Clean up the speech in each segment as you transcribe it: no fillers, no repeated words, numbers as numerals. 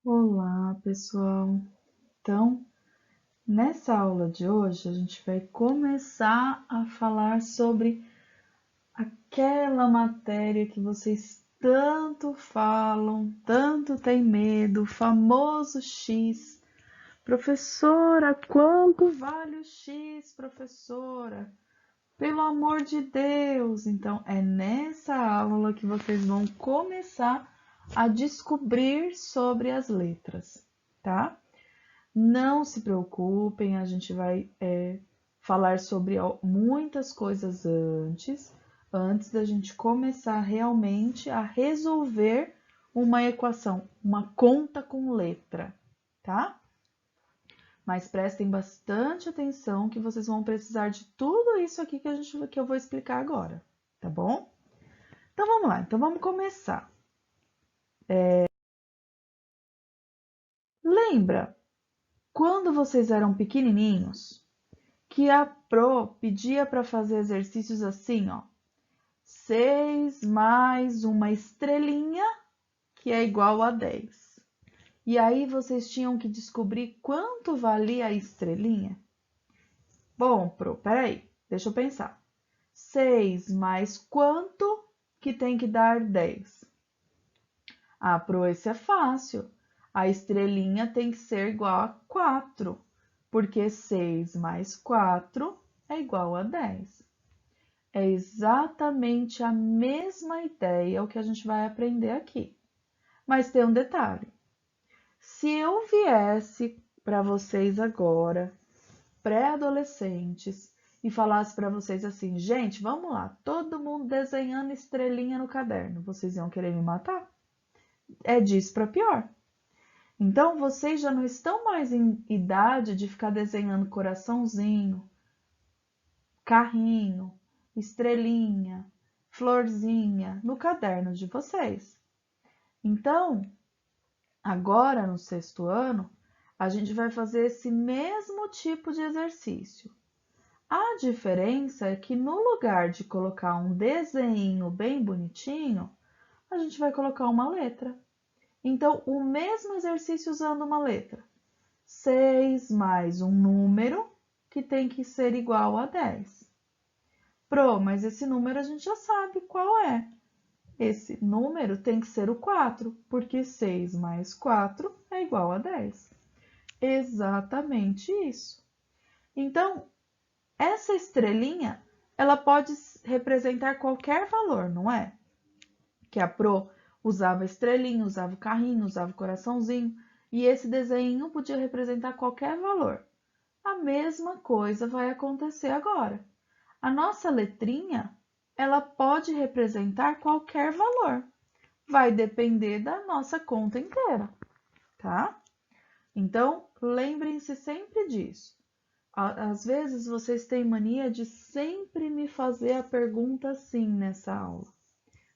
Olá, pessoal. Então, nessa aula de hoje, a gente vai começar a falar sobre aquela matéria que vocês tanto falam, tanto têm medo, o famoso X. Professora, quanto vale o X, professora? Pelo amor de Deus! Então, é nessa aula que vocês vão começar a descobrir sobre as letras, tá? Não se preocupem, a gente vai falar sobre muitas coisas antes da gente começar realmente a resolver uma equação, uma conta com letra, tá? Mas prestem bastante atenção que vocês vão precisar de tudo isso aqui que eu vou explicar agora, tá bom? Então vamos lá, então vamos começar. Lembra quando vocês eram pequenininhos que a Pro pedia para fazer exercícios assim, ó, 6 mais uma estrelinha, que é igual a 10. E aí vocês tinham que descobrir quanto valia a estrelinha? Bom, Pro, peraí, deixa eu pensar. 6 mais quanto que tem que dar 10? Ah, Pro, esse é fácil. A estrelinha tem que ser igual a 4, porque 6 mais 4 é igual a 10. É exatamente a mesma ideia o que a gente vai aprender aqui. Mas tem um detalhe. Se eu viesse para vocês agora, pré-adolescentes, e falasse para vocês assim, gente, vamos lá, todo mundo desenhando estrelinha no caderno, vocês iam querer me matar? É disso para pior. Então, vocês já não estão mais em idade de ficar desenhando coraçãozinho, carrinho, estrelinha, florzinha no caderno de vocês. Então, agora no sexto ano, a gente vai fazer esse mesmo tipo de exercício. A diferença é que no lugar de colocar um desenho bem bonitinho, a gente vai colocar uma letra. Então, o mesmo exercício usando uma letra. 6 mais um número que tem que ser igual a 10. Pro, mas esse número a gente já sabe qual é. Esse número tem que ser o 4, porque 6 mais 4 é igual a 10. Exatamente isso. Então, essa estrelinha, ela pode representar qualquer valor, não é? Que a Pro usava estrelinha, usava o carrinho, usava o coraçãozinho, e esse desenho podia representar qualquer valor. A mesma coisa vai acontecer agora. A nossa letrinha, ela pode representar qualquer valor. Vai depender da nossa conta inteira, tá? Então, lembrem-se sempre disso. Às vezes vocês têm mania de sempre me fazer a pergunta assim nessa aula.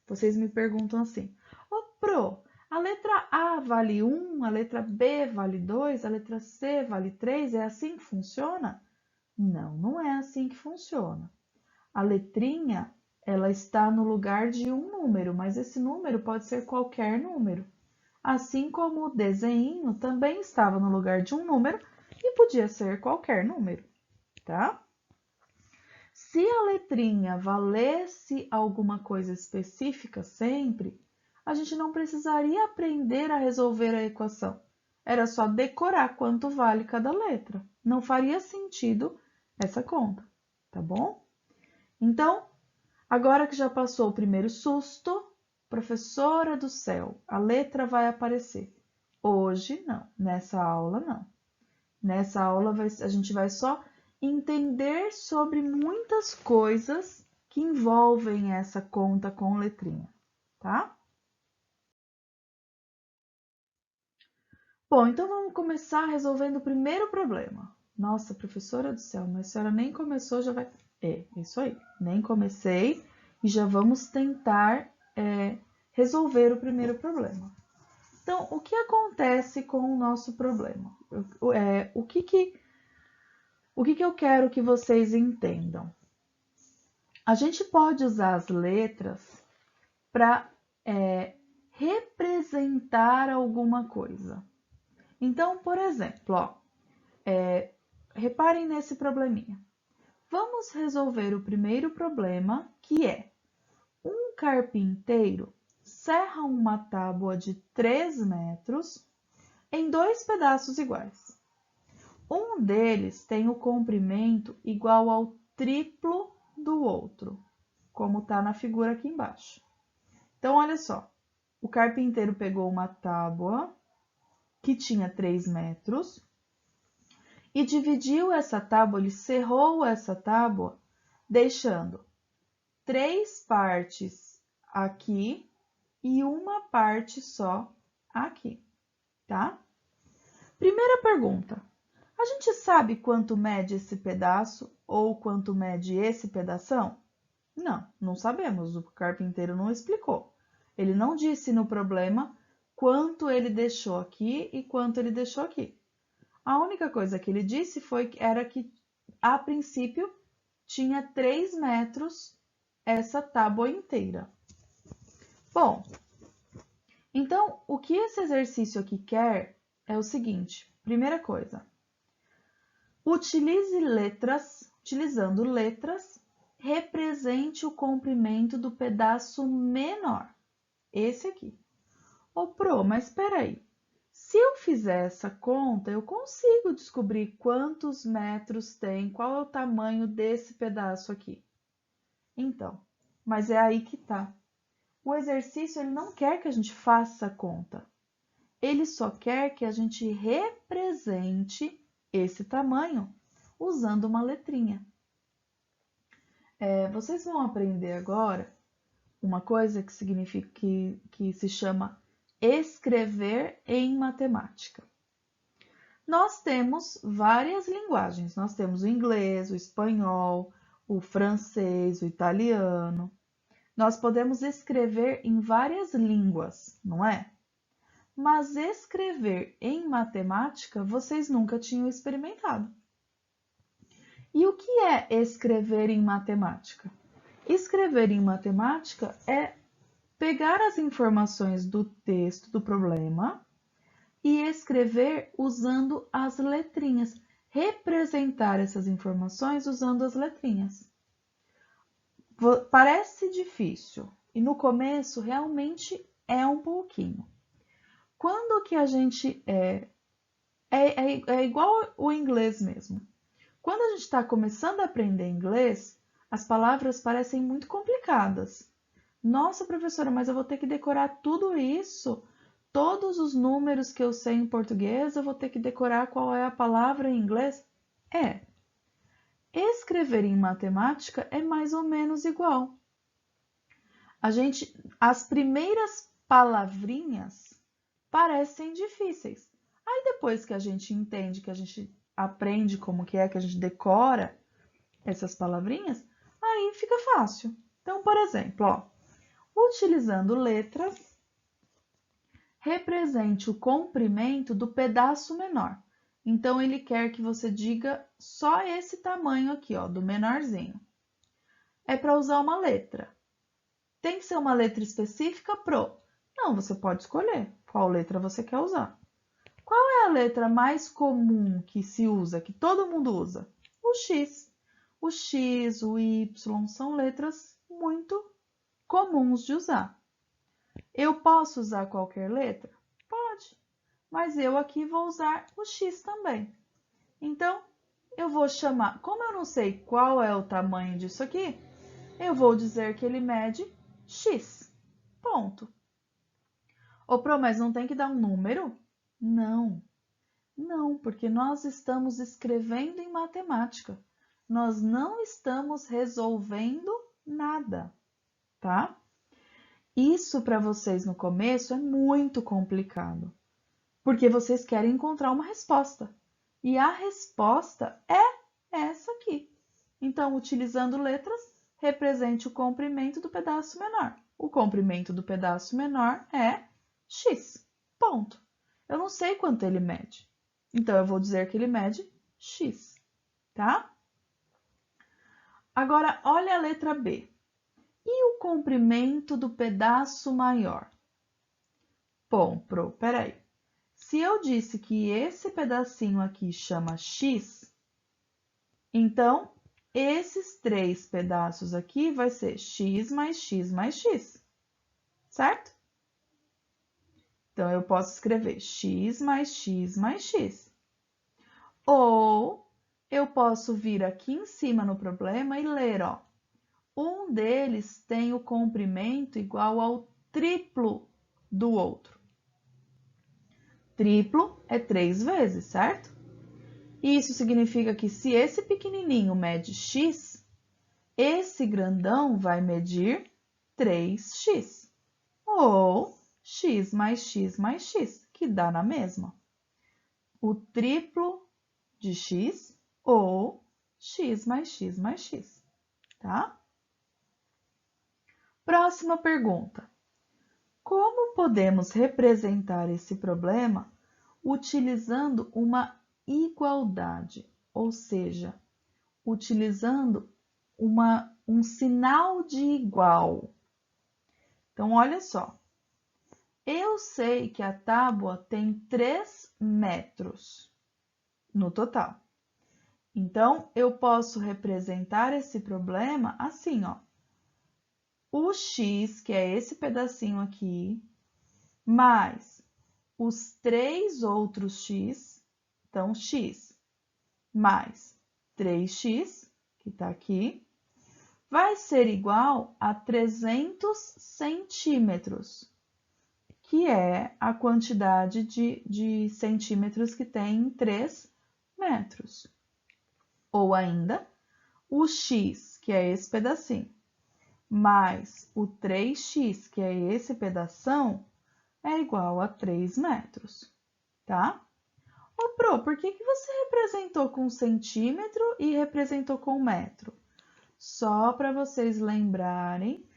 Vocês me perguntam assim: Ô Pro, a letra A vale 1, a letra B vale 2, a letra C vale 3? É assim que funciona? Não, não é assim que funciona. A letrinha, ela está no lugar de um número, mas esse número pode ser qualquer número. Assim como o desenho também estava no lugar de um número e podia ser qualquer número, tá? Se a letrinha valesse alguma coisa específica sempre, a gente não precisaria aprender a resolver a equação. Era só decorar quanto vale cada letra. Não faria sentido essa conta, tá bom? Então, agora que já passou o primeiro susto, professora do céu, a letra vai aparecer. Hoje não, nessa aula não. Nessa aula a gente vai só entender sobre muitas coisas que envolvem essa conta com letrinha, tá? Bom, então vamos começar resolvendo o primeiro problema. Nossa, professora do céu, mas a senhora nem começou, já vai. É, isso aí. Nem comecei e já vamos tentar resolver o primeiro problema. Então, o que acontece com o nosso problema? O que eu quero que vocês entendam? A gente pode usar as letras para representar alguma coisa. Então, por exemplo, ó, reparem nesse probleminha. Vamos resolver o primeiro problema, que é um carpinteiro serra uma tábua de 3 metros em 2 pedaços iguais. Um deles tem o comprimento igual ao triplo do outro, como está na figura aqui embaixo. Então, olha só, o carpinteiro pegou uma tábua que tinha 3 metros e dividiu essa tábua, ele serrou essa tábua, deixando 3 partes aqui e uma parte só aqui, tá? Primeira pergunta. A gente sabe quanto mede esse pedaço ou quanto mede esse pedação? Não, não sabemos. O carpinteiro não explicou. Ele não disse no problema quanto ele deixou aqui e quanto ele deixou aqui. A única coisa que ele disse era que, a princípio, tinha 3 metros essa tábua inteira. Bom, então, o que esse exercício aqui quer é o seguinte. Primeira coisa, utilizando letras, represente o comprimento do pedaço menor. Esse aqui. Ô, Pro, mas espera aí. Se eu fizer essa conta, eu consigo descobrir quantos metros tem, qual é o tamanho desse pedaço aqui. Então, mas é aí que tá. O exercício ele não quer que a gente faça a conta. Ele só quer que a gente represente esse tamanho usando uma letrinha. Vocês vão aprender agora uma coisa que significa que se chama escrever em matemática. Nós temos várias linguagens. Nós temos o inglês, o espanhol, o francês, o italiano. Nós podemos escrever em várias línguas, não é? Mas escrever em matemática vocês nunca tinham experimentado. E o que é escrever em matemática? Escrever em matemática é pegar as informações do texto do problema e escrever usando as letrinhas, representar essas informações usando as letrinhas. Parece difícil e no começo realmente é um pouquinho. Quando que a gente é igual o inglês mesmo. Quando a gente está começando a aprender inglês, as palavras parecem muito complicadas. Nossa, professora, mas eu vou ter que decorar tudo isso? Todos os números que eu sei em português, eu vou ter que decorar qual é a palavra em inglês? É. Escrever em matemática é mais ou menos igual. As primeiras palavrinhas parecem difíceis. Aí depois que a gente entende, que a gente aprende como que a gente decora essas palavrinhas, aí fica fácil. Então, por exemplo, ó, utilizando letras, represente o comprimento do pedaço menor. Então, ele quer que você diga só esse tamanho aqui, ó, do menorzinho. É para usar uma letra. Tem que ser uma letra específica, Pro? Não, você pode escolher qual letra você quer usar. Qual é a letra mais comum que se usa, que todo mundo usa? O X. O X, o Y são letras muito comuns de usar. Eu posso usar qualquer letra? Pode, mas eu aqui vou usar o X também. Então, eu vou chamar, como eu não sei qual é o tamanho disso aqui, eu vou dizer que ele mede X. Ponto. Ô, Pro, mas não tem que dar um número? Não. Não, porque nós estamos escrevendo em matemática. Nós não estamos resolvendo nada, tá? Isso para vocês no começo é muito complicado, porque vocês querem encontrar uma resposta. E a resposta é essa aqui. Então, utilizando letras, represente o comprimento do pedaço menor. O comprimento do pedaço menor é x. Ponto. Eu não sei quanto ele mede. Então, eu vou dizer que ele mede x, tá? Agora, olha a letra B. E o comprimento do pedaço maior? Bom, peraí. se eu disse que esse pedacinho aqui chama x, então esses 3 pedaços aqui vai ser x mais x mais x, certo? Então, eu posso escrever x mais x mais x. Ou eu posso vir aqui em cima no problema e ler, ó. Um deles tem o comprimento igual ao triplo do outro. Triplo é 3 vezes, certo? Isso significa que se esse pequenininho mede x, esse grandão vai medir 3x. Ou x mais x mais x, que dá na mesma. O triplo de x ou x mais x mais x, tá? Próxima pergunta. Como podemos representar esse problema utilizando uma igualdade, ou seja, utilizando um sinal de igual? Então, olha só. Eu sei que a tábua tem 3 metros no total. Então, eu posso representar esse problema assim, ó. O x, que é esse pedacinho aqui, mais os 3 outros x, então x mais 3x, que está aqui, vai ser igual a 300 centímetros, que é a quantidade de centímetros que tem em 3 metros. Ou ainda, o x, que é esse pedacinho, mais o 3x, que é esse pedação, é igual a 3 metros, tá? Ô, Pro, por que você representou com centímetro e representou com metro? Só para vocês lembrarem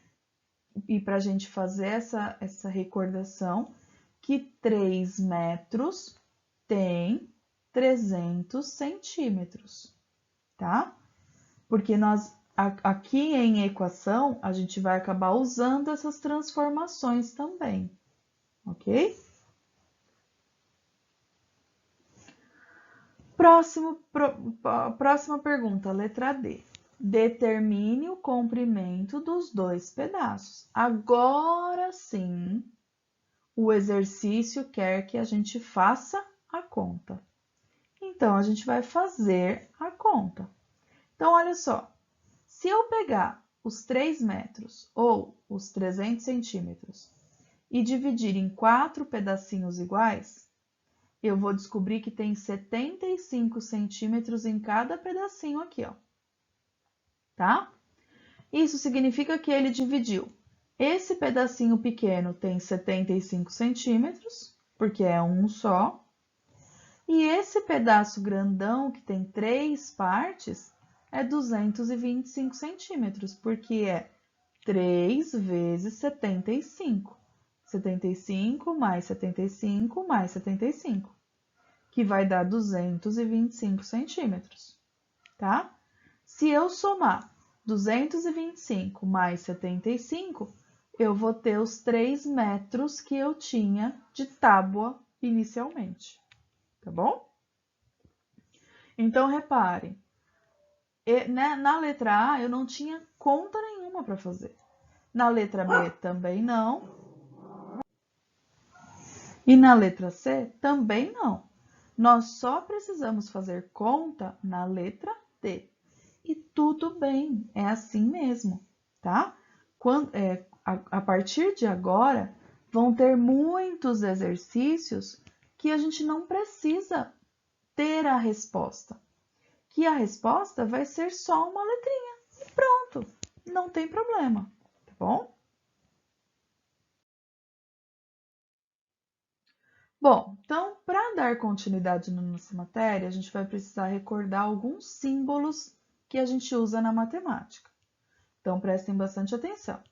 e para a gente fazer essa recordação, que 3 metros tem 300 centímetros, tá? Porque aqui em equação, a gente vai acabar usando essas transformações também, ok? Próxima pergunta, letra D. Determine o comprimento dos 2 pedaços. Agora sim, o exercício quer que a gente faça a conta. Então, a gente vai fazer a conta. Então, olha só. Se eu pegar os 3 metros ou os 300 centímetros e dividir em 4 pedacinhos iguais, eu vou descobrir que tem 75 centímetros em cada pedacinho aqui, ó. Tá? Isso significa que ele dividiu. Esse pedacinho pequeno tem 75 centímetros, porque é um só. E esse pedaço grandão, que tem 3 partes, é 225 centímetros, porque é 3 vezes 75. 75 mais 75 mais 75, que vai dar 225 centímetros, tá? Se eu somar 225 mais 75, eu vou ter os 3 metros que eu tinha de tábua inicialmente, tá bom? Então, repare, na letra A eu não tinha conta nenhuma para fazer. Na letra B também não. E na letra C também não. Nós só precisamos fazer conta na letra D. E tudo bem, é assim mesmo, tá? A partir de agora, vão ter muitos exercícios que a gente não precisa ter a resposta. Que a resposta vai ser só uma letrinha e pronto, não tem problema, tá bom? Bom, então, para dar continuidade na nossa matéria, a gente vai precisar recordar alguns símbolos que a gente usa na matemática. Então, prestem bastante atenção.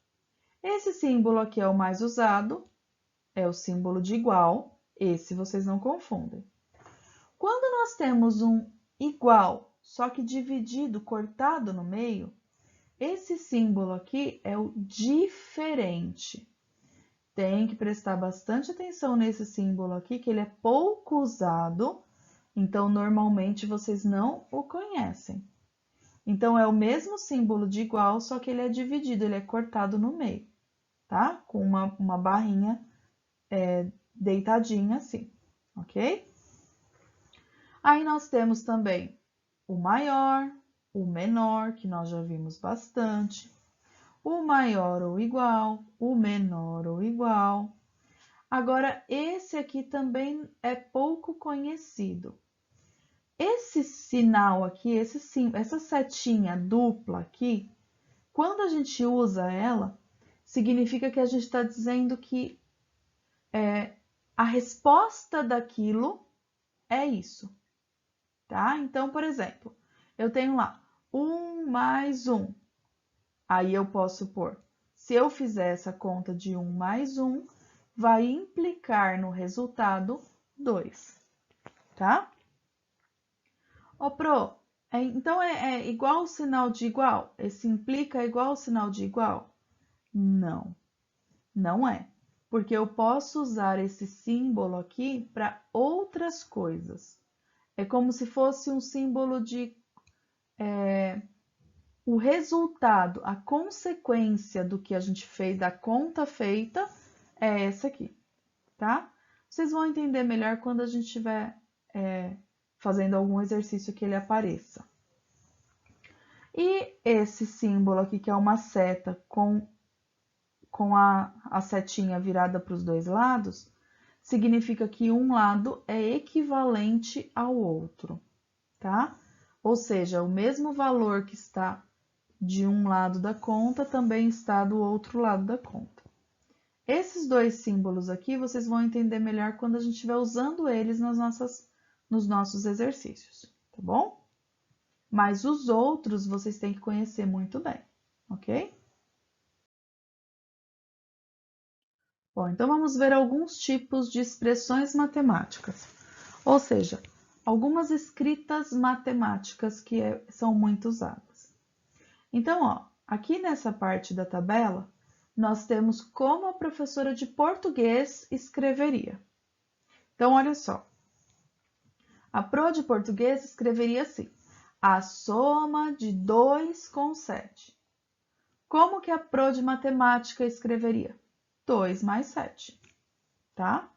Esse símbolo aqui é o mais usado, é o símbolo de igual, esse vocês não confundem. Quando nós temos um igual, só que dividido, cortado no meio, esse símbolo aqui é o diferente. Tem que prestar bastante atenção nesse símbolo aqui, que ele é pouco usado, então normalmente vocês não o conhecem. Então é o mesmo símbolo de igual, só que ele é dividido, ele é cortado no meio, tá? Com uma barrinha deitadinha assim, ok? Aí nós temos também o maior, o menor, que nós já vimos bastante, o maior ou igual, o menor ou igual. Agora, esse aqui também é pouco conhecido. Esse sinal aqui, essa setinha dupla aqui, quando a gente usa ela, significa que a gente está dizendo que a resposta daquilo é isso, tá? Então, por exemplo, eu tenho lá 1 mais 1. Aí eu posso pôr, se eu fizer essa conta de 1 mais 1, vai implicar no resultado 2, tá? Ô, Pro, então é igual o sinal de igual? Esse implica igual o sinal de igual? Não, não é. Porque eu posso usar esse símbolo aqui para outras coisas. É como se fosse um símbolo de o resultado, a consequência do que a gente fez, da conta feita, é essa aqui, tá? Vocês vão entender melhor quando a gente estiver fazendo algum exercício que ele apareça. E esse símbolo aqui, que é uma seta com a setinha virada para os dois lados, significa que um lado é equivalente ao outro, tá? Ou seja, o mesmo valor que está de um lado da conta também está do outro lado da conta. Esses dois símbolos aqui vocês vão entender melhor quando a gente estiver usando eles nos nossos exercícios, tá bom? Mas os outros vocês têm que conhecer muito bem, ok? Bom, então vamos ver alguns tipos de expressões matemáticas, ou seja, algumas escritas matemáticas que são muito usadas. Então, ó, aqui nessa parte da tabela, nós temos como a professora de português escreveria. Então, olha só. A Pro de português escreveria assim: a soma de 2 com 7. Como que a Pro de matemática escreveria? 2 mais 7, tá?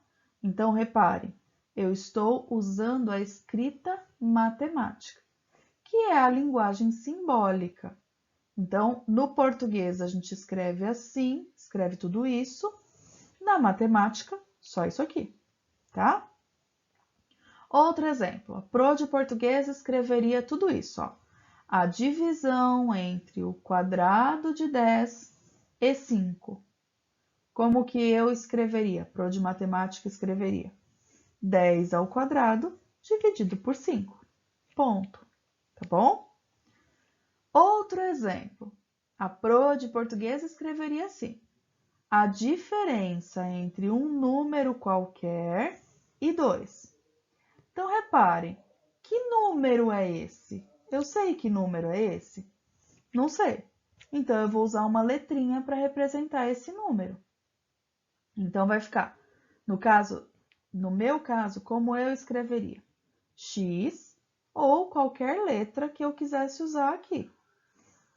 Então, repare, eu estou usando a escrita matemática, que é a linguagem simbólica. Então, no português, a gente escreve assim, escreve tudo isso. Na matemática, só isso aqui, tá? Outro exemplo, a Pro de português escreveria tudo isso, ó. A divisão entre o quadrado de 10 e 5. Como que eu escreveria? Pro de matemática escreveria 10 ao quadrado dividido por 5. Ponto. Tá bom? Outro exemplo. A Pro de português escreveria assim: a diferença entre um número qualquer e 2. Então, repare, que número é esse? Eu sei que número é esse? Não sei. Então, eu vou usar uma letrinha para representar esse número. Então, vai ficar, no meu caso, como eu escreveria? X ou qualquer letra que eu quisesse usar aqui.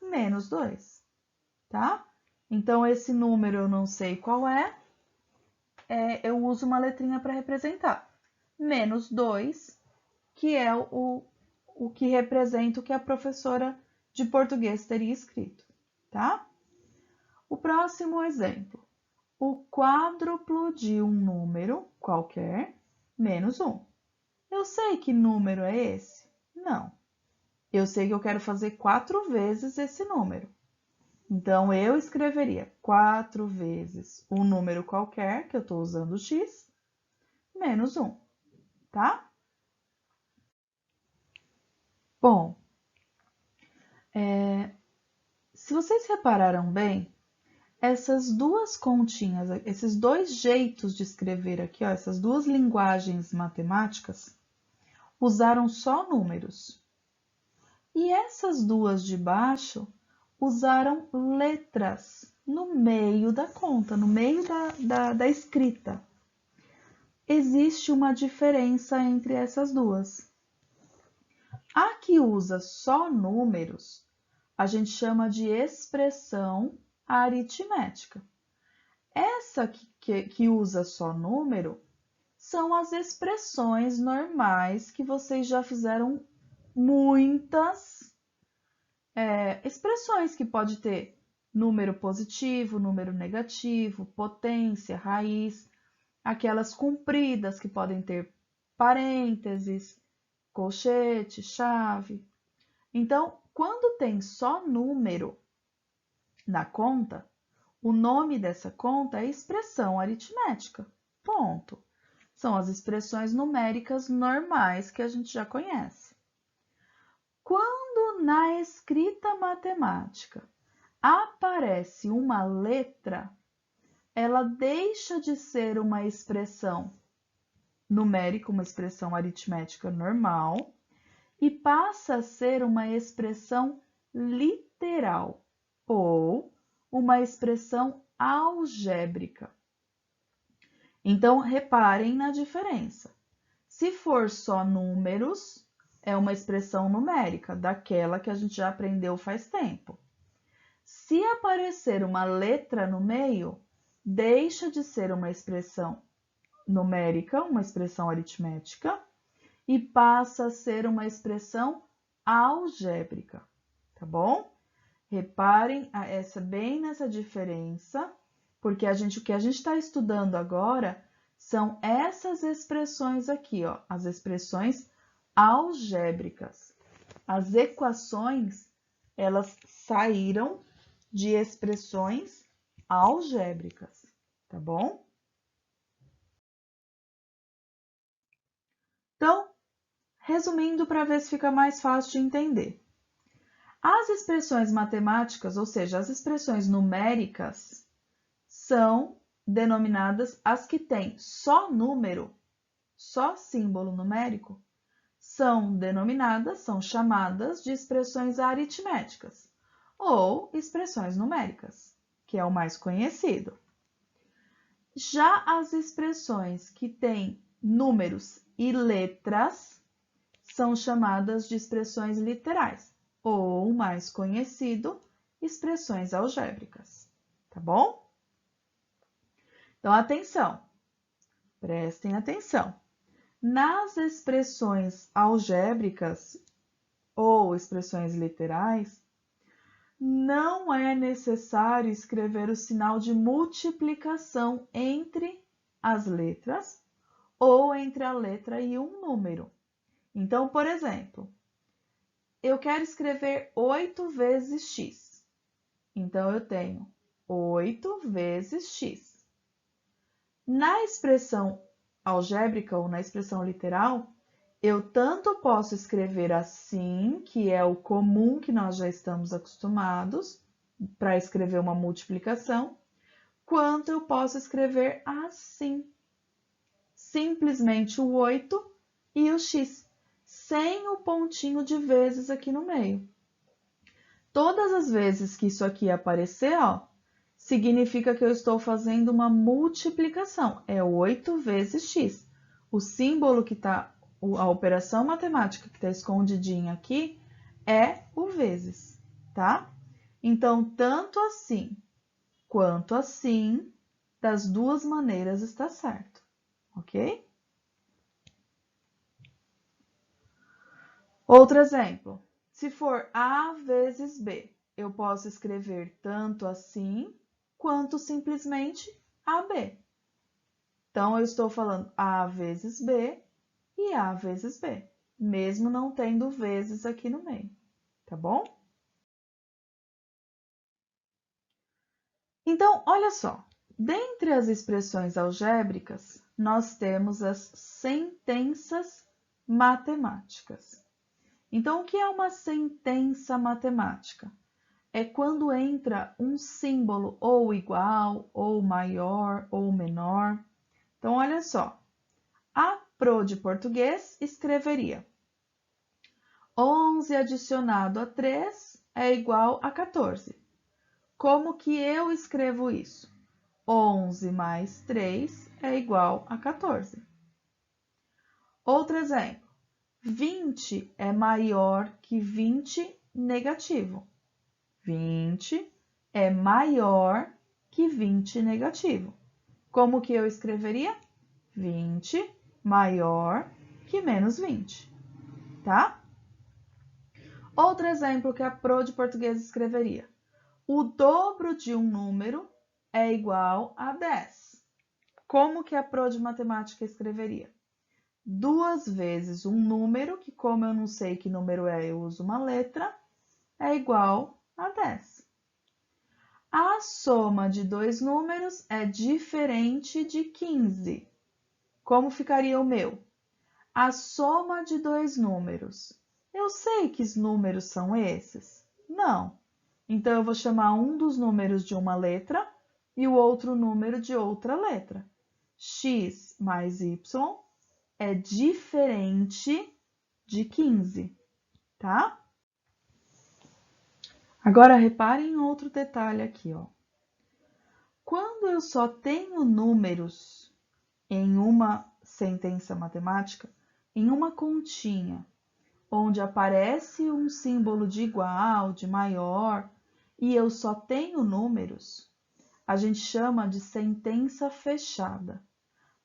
Menos 2, tá? Então, esse número eu não sei qual eu uso uma letrinha para representar. Menos 2, que é o que representa o que a professora de português teria escrito, tá? O próximo exemplo. O quádruplo de um número qualquer menos 1. Eu sei que número é esse? Não. Eu sei que eu quero fazer 4 vezes esse número. Então, eu escreveria 4 vezes um número qualquer, que eu estou usando x, menos 1, tá? Bom, se vocês repararam bem, essas duas continhas, esses dois jeitos de escrever aqui, ó, essas duas linguagens matemáticas, usaram só números. E essas duas de baixo usaram letras no meio da conta, no meio da escrita. Existe uma diferença entre essas duas. A que usa só números, a gente chama de expressão aritmética. Essa que usa só número são as expressões normais que vocês já fizeram muitas expressões que pode ter número positivo, número negativo, potência, raiz, aquelas compridas que podem ter parênteses, colchete, chave. Então, quando tem só número na conta, o nome dessa conta é expressão aritmética. Ponto. São as expressões numéricas normais que a gente já conhece. Quando na escrita matemática aparece uma letra, ela deixa de ser uma expressão numérica, uma expressão aritmética normal, e passa a ser uma expressão literal ou uma expressão algébrica. Então, reparem na diferença. Se for só números, é uma expressão numérica, daquela que a gente já aprendeu faz tempo. Se aparecer uma letra no meio, deixa de ser uma expressão numérica, uma expressão aritmética, e passa a ser uma expressão algébrica, tá bom? Reparem bem nessa diferença, porque o que a gente está estudando agora são essas expressões aqui, ó, as expressões algébricas. As equações, elas saíram de expressões algébricas, tá bom? Então, resumindo para ver se fica mais fácil de entender. As expressões matemáticas, ou seja, as expressões numéricas, são denominadas as que têm só número, só símbolo numérico, são chamadas de expressões aritméticas ou expressões numéricas, que é o mais conhecido. Já as expressões que têm números e letras são chamadas de expressões literais, ou mais conhecido, expressões algébricas, tá bom? Então, atenção, prestem atenção. Nas expressões algébricas ou expressões literais, não é necessário escrever o sinal de multiplicação entre as letras ou entre a letra e um número. Então, por exemplo, eu quero escrever 8 vezes x. Então, eu tenho 8 vezes x. Na expressão algébrica ou na expressão literal, eu tanto posso escrever assim, que é o comum que nós já estamos acostumados para escrever uma multiplicação, quanto eu posso escrever assim. Simplesmente o 8 e o x, sem o pontinho de vezes aqui no meio. Todas as vezes que isso aqui aparecer, ó, significa que eu estou fazendo uma multiplicação. É 8 vezes x. O símbolo que está, a operação matemática que está escondidinha aqui, é o vezes, tá? Então, tanto assim quanto assim, das duas maneiras está certo, ok? Outro exemplo. Se for A vezes B, eu posso escrever tanto assim, quanto simplesmente AB. Então, eu estou falando A vezes B e A vezes B, mesmo não tendo vezes aqui no meio, tá bom? Então, olha só, dentre as expressões algébricas, nós temos as sentenças matemáticas. Então, o que é uma sentença matemática? É quando entra um símbolo ou igual, ou maior, ou menor. Então, olha só, a Pro de português escreveria 11 adicionado a 3 é igual a 14. Como que eu escrevo isso? 11 mais 3 é igual a 14. Outro exemplo. 20 é maior que 20 negativo. 20 é maior que 20 negativo. Como que eu escreveria? 20 maior que menos 20, tá? Outro exemplo que a Pro de Português escreveria. O dobro de um número é igual a 10. Como que a Pro de Matemática escreveria? 2 vezes um número, que como eu não sei que número é, eu uso uma letra, é igual a 10. A soma de dois números é diferente de 15. Como ficaria o meu? A soma de dois números. Eu sei que números são esses? Não. Então, eu vou chamar um dos números de uma letra e o outro número de outra letra. X mais Y é diferente de 15, tá? Agora, reparem em outro detalhe aqui, ó. Quando eu só tenho números em uma sentença matemática, em uma continha, onde aparece um símbolo de igual, de maior, e eu só tenho números, a gente chama de sentença fechada.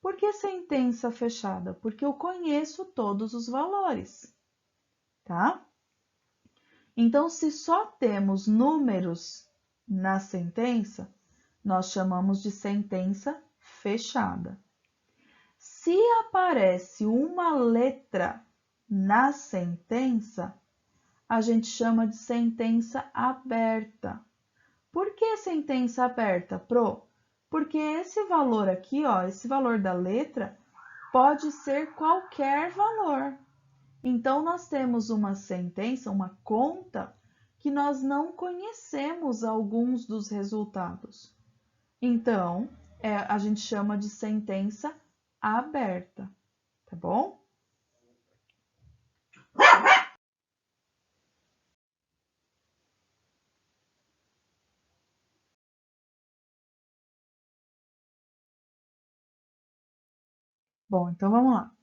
Por que sentença fechada? Porque eu conheço todos os valores, tá? Então, se só temos números na sentença, nós chamamos de sentença fechada. Se aparece uma letra na sentença, a gente chama de sentença aberta. Por que sentença aberta, Pro? Porque esse valor aqui, ó, esse valor da letra, pode ser qualquer valor. Então, nós temos uma sentença, uma conta, que nós não conhecemos alguns dos resultados. Então, a gente chama de sentença aberta, tá bom? Bom, então vamos lá.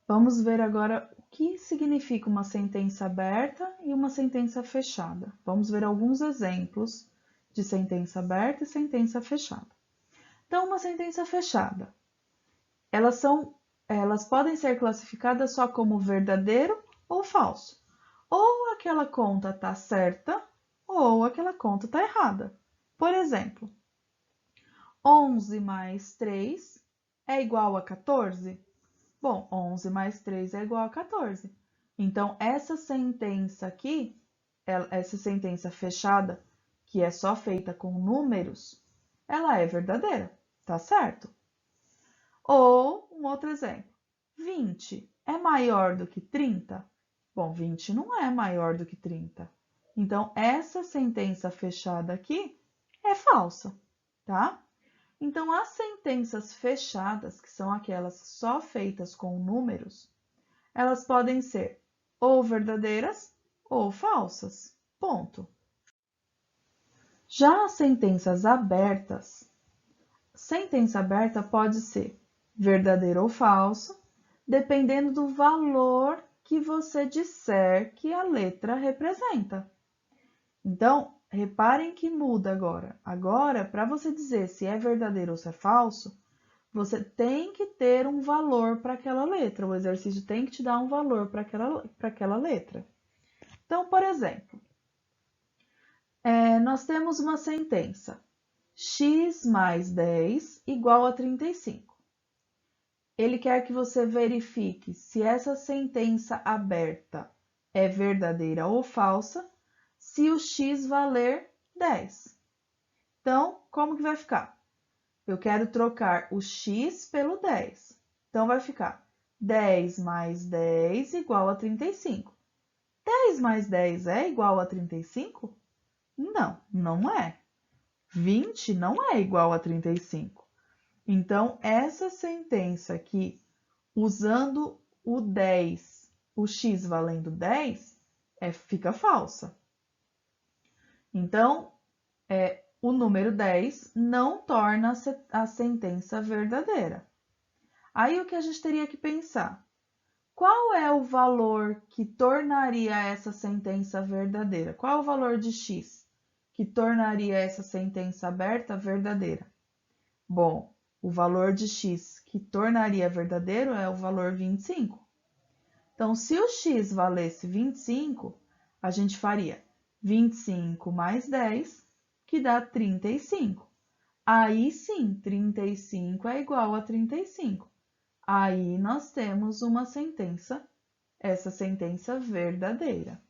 Vamos ver agora o que significa uma sentença aberta e uma sentença fechada. Vamos ver alguns exemplos de sentença aberta e sentença fechada. Então, uma sentença fechada, elas podem ser classificadas só como verdadeiro ou falso. Ou aquela conta está certa ou aquela conta está errada. Por exemplo, 11 mais 3 é igual a 14? Bom, 11 mais 3 é igual a 14. Então, essa sentença aqui, essa sentença fechada, que é só feita com números, ela é verdadeira, tá certo? Ou, um outro exemplo, 20 é maior do que 30? Bom, 20 não é maior do que 30. Então, essa sentença fechada aqui é falsa, tá? Então, as sentenças fechadas, que são aquelas só feitas com números, elas podem ser ou verdadeiras ou falsas. Ponto. Já as sentenças abertas, sentença aberta pode ser verdadeiro ou falso, dependendo do valor que você disser que a letra representa. Então, reparem que muda agora. Agora, para você dizer se é verdadeiro ou se é falso, você tem que ter um valor para aquela letra. O exercício tem que te dar um valor para aquela letra. Então, por exemplo, nós temos uma sentença. X mais 10 igual a 35. Ele quer que você verifique se essa sentença aberta é verdadeira ou falsa, se o x valer 10. Então, como que vai ficar? Eu quero trocar o x pelo 10. Então, vai ficar 10 mais 10 igual a 35. 10 mais 10 é igual a 35? Não, não é. 20 não é igual a 35. Então, essa sentença aqui, usando o 10, o x valendo 10, fica falsa. Então, o número 10 não torna a sentença verdadeira. Aí o que a gente teria que pensar? Qual é o valor que tornaria essa sentença verdadeira? Qual é o valor de x que tornaria essa sentença aberta verdadeira? Bom, o valor de x que tornaria verdadeiro é o valor 25. Então, se o x valesse 25, a gente faria 25 mais 10, que dá 35. Aí sim, 35 é igual a 35. Aí nós temos uma sentença, essa sentença verdadeira.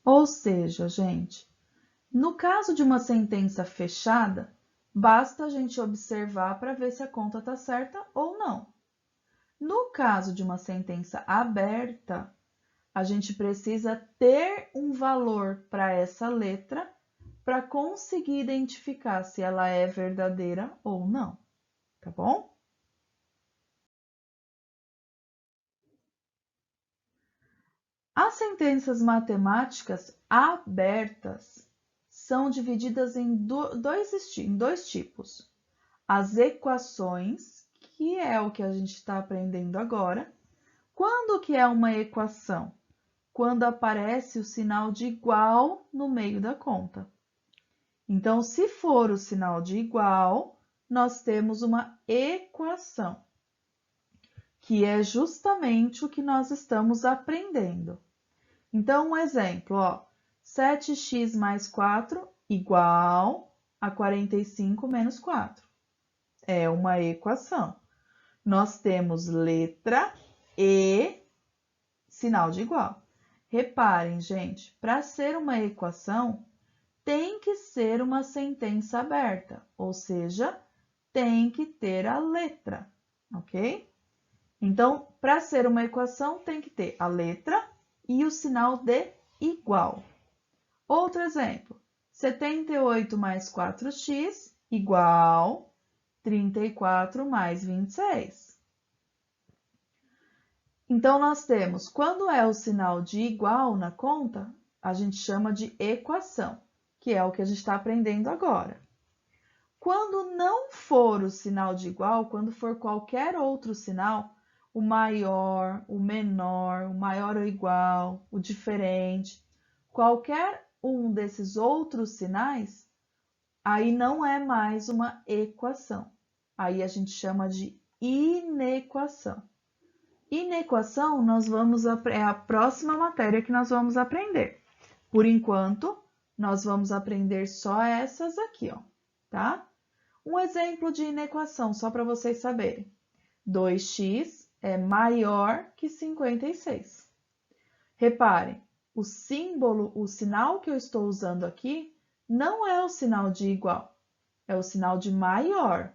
Ou seja, gente, no caso de uma sentença fechada, basta a gente observar para ver se a conta está certa ou não. No caso de uma sentença aberta, a gente precisa ter um valor para essa letra para conseguir identificar se ela é verdadeira ou não, tá bom? As sentenças matemáticas abertas são divididas em dois tipos. As equações, que é o que a gente está aprendendo agora. Quando que é uma equação? Quando aparece o sinal de igual no meio da conta. Então, se for o sinal de igual, nós temos uma equação, que é justamente o que nós estamos aprendendo. Então, um exemplo, ó, 7x mais 4 igual a 45 menos 4. É uma equação. Nós temos letra e sinal de igual. Reparem, gente, para ser uma equação, tem que ser uma sentença aberta, ou seja, tem que ter a letra, ok? Então, para ser uma equação, tem que ter a letra e o sinal de igual. Outro exemplo, 78 mais 4x igual 34 mais 26. Então, nós temos, quando é o sinal de igual na conta, a gente chama de equação, que é o que a gente está aprendendo agora. Quando não for o sinal de igual, quando for qualquer outro sinal, o maior, o menor, o maior ou igual, o diferente, qualquer um desses outros sinais, aí não é mais uma equação. Aí a gente chama de inequação. Inequação, é a próxima matéria que nós vamos aprender. Por enquanto, nós vamos aprender só essas aqui, ó, tá? Um exemplo de inequação, só para vocês saberem. 2x é maior que 56. Reparem, o símbolo, o sinal que eu estou usando aqui, não é o sinal de igual, é o sinal de maior.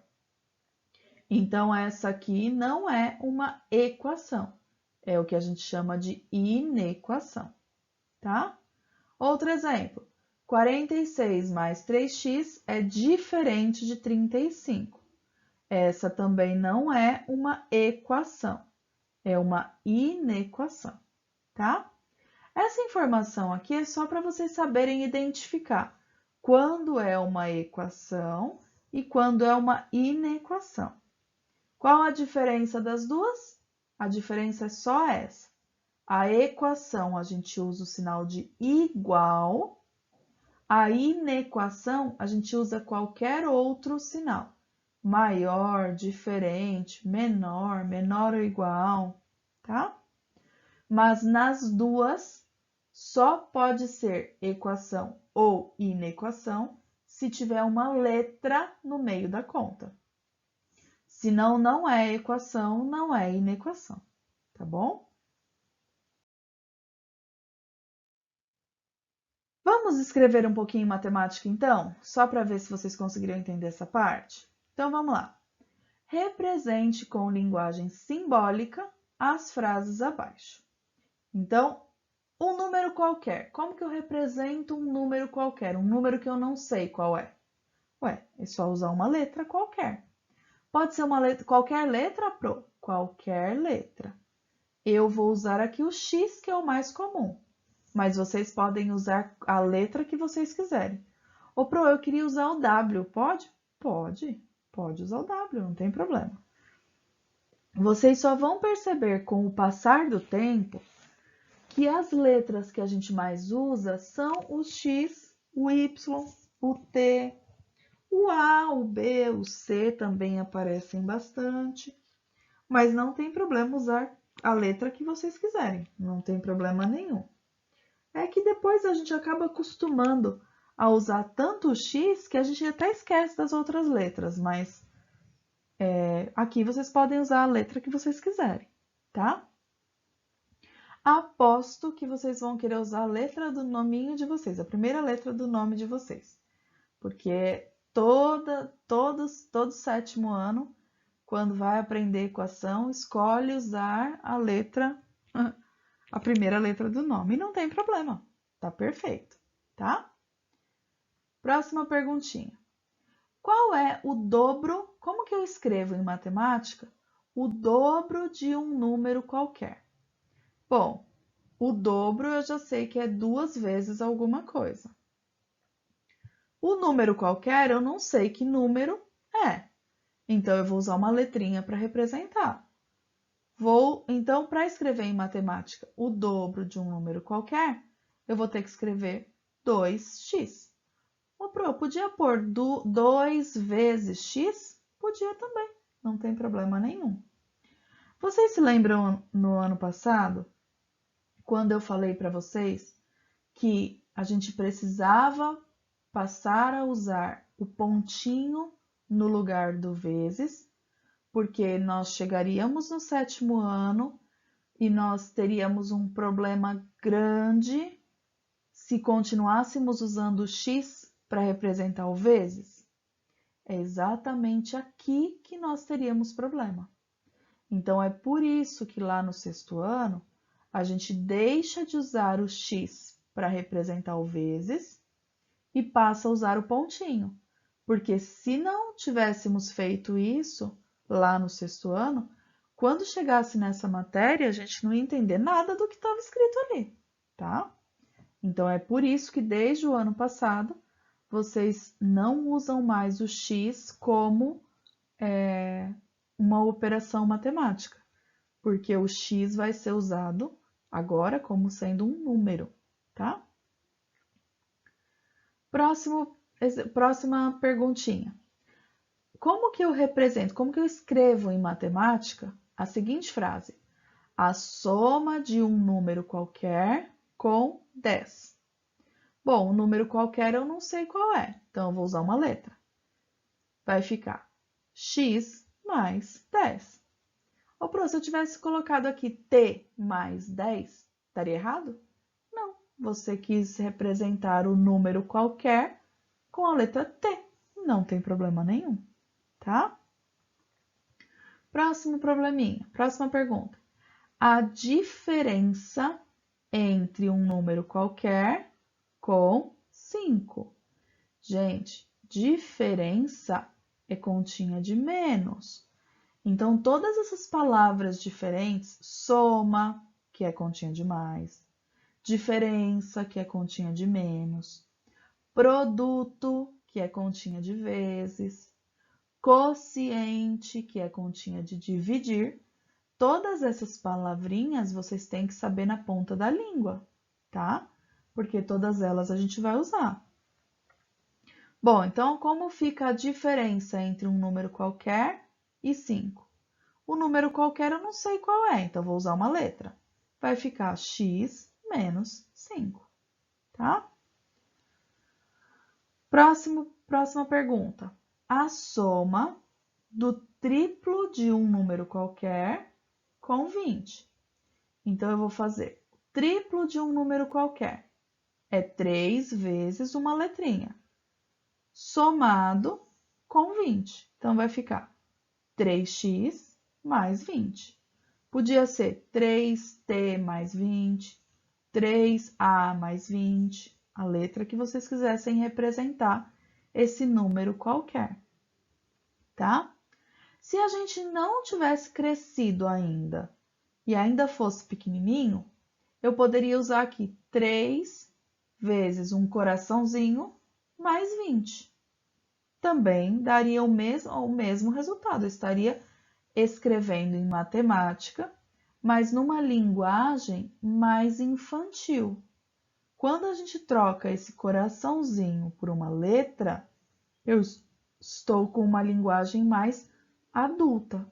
Então, essa aqui não é uma equação, é o que a gente chama de inequação, tá? Outro exemplo, 46 mais 3x é diferente de 35. Essa também não é uma equação, é uma inequação, tá? Essa informação aqui é só para vocês saberem identificar quando é uma equação e quando é uma inequação. Qual a diferença das duas? A diferença é só essa. A equação a gente usa o sinal de igual, a inequação a gente usa qualquer outro sinal. Maior, diferente, menor, menor ou igual, tá? Mas nas duas, só pode ser equação ou inequação se tiver uma letra no meio da conta. Senão, não é equação, não é inequação, tá bom? Vamos escrever um pouquinho matemática, então? Só para ver se vocês conseguiram entender essa parte? Então, vamos lá. Represente com linguagem simbólica as frases abaixo. Então, um número qualquer. Como que eu represento um número qualquer? Um número que eu não sei qual é? Ué, é só usar uma letra qualquer. Pode ser uma letra, qualquer letra, Pro? Qualquer letra. Eu vou usar aqui o X, que é o mais comum. mas vocês podem usar a letra que vocês quiserem. Ô, Pro, eu queria usar o W, pode? Pode usar o W, não tem problema. Vocês só vão perceber com o passar do tempo que as letras que a gente mais usa são o X, o Y, o T, o A, o B, o C também aparecem bastante, mas não tem problema usar a letra que vocês quiserem, não tem problema nenhum. É que depois a gente acaba acostumando a usar tanto o X que a gente até esquece das outras letras, mas aqui vocês podem usar a letra que vocês quiserem, tá? Aposto que vocês vão querer usar a letra do nominho de vocês, a primeira letra do nome de vocês, porque todo sétimo ano, quando vai aprender equação, escolhe usar a letra, a primeira letra do nome. E não tem problema, tá perfeito, tá? Próxima perguntinha. Qual é o dobro? Como que eu escrevo em matemática o dobro de um número qualquer? Bom, o dobro eu já sei que é 2 vezes alguma coisa. O número qualquer eu não sei que número é. Então, eu vou usar uma letrinha para representar. Então, para escrever em matemática o dobro de um número qualquer, eu vou ter que escrever 2x. Eu podia pôr 2 vezes x? Podia também, não tem problema nenhum. Vocês se lembram no ano passado, quando eu falei para vocês que a gente precisava passar a usar o pontinho no lugar do vezes, porque nós chegaríamos no sétimo ano e nós teríamos um problema grande se continuássemos usando o x para representar o vezes? É exatamente aqui que nós teríamos problema. Então, é por isso que lá no sexto ano, a gente deixa de usar o x para representar o vezes e passa a usar o pontinho. Porque se não tivéssemos feito isso lá no sexto ano, quando chegasse nessa matéria, a gente não ia entender nada do que estava escrito ali, tá? Então, é por isso que desde o ano passado, vocês não usam mais o x como uma operação matemática, porque o x vai ser usado agora como sendo um número, tá? Próxima perguntinha. Como que eu represento, como que eu escrevo em matemática a seguinte frase? A soma de um número qualquer com 10. Bom, um número qualquer eu não sei qual é, então eu vou usar uma letra. Vai ficar x mais 10. Ô, se eu tivesse colocado aqui t mais 10, estaria errado? Não, você quis representar o número qualquer com a letra t, não tem problema nenhum, tá? Próximo probleminha, próxima pergunta. A diferença entre um número qualquer com 5. Gente, diferença é continha de menos. Então, todas essas palavras diferentes, soma, que é continha de mais, diferença, que é continha de menos, produto, que é continha de vezes, quociente, que é continha de dividir, todas essas palavrinhas vocês têm que saber na ponta da língua, tá? Porque todas elas a gente vai usar. Bom, então como fica a diferença entre um número qualquer e 5? O número qualquer eu não sei qual é, então vou usar uma letra. Vai ficar x menos 5, tá? Próxima pergunta. A soma do triplo de um número qualquer com 20. Então, eu vou fazer o triplo de um número qualquer. É 3 vezes uma letrinha, somado com 20. Então, vai ficar 3x mais 20. Podia ser 3t mais 20, 3a mais 20, a letra que vocês quisessem representar esse número qualquer, tá? Se a gente não tivesse crescido ainda e ainda fosse pequenininho, eu poderia usar aqui 3 vezes um coraçãozinho mais 20. Também daria o mesmo resultado. Eu estaria escrevendo em matemática, mas numa linguagem mais infantil. Quando a gente troca esse coraçãozinho por uma letra, eu estou com uma linguagem mais adulta,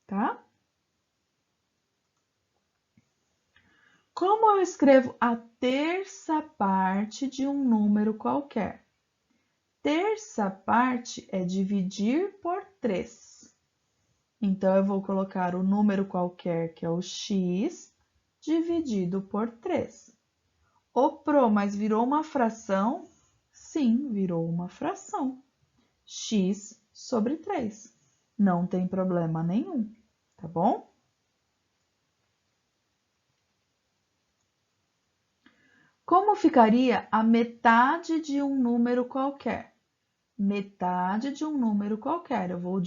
tá? Como eu escrevo a terça parte de um número qualquer? Terça parte é dividir por 3. Então, eu vou colocar o número qualquer, que é o x, dividido por 3. Mas virou uma fração? Sim, virou uma fração. X sobre 3. Não tem problema nenhum, tá bom? Como ficaria a metade de um número qualquer? Metade de um número qualquer. Eu vou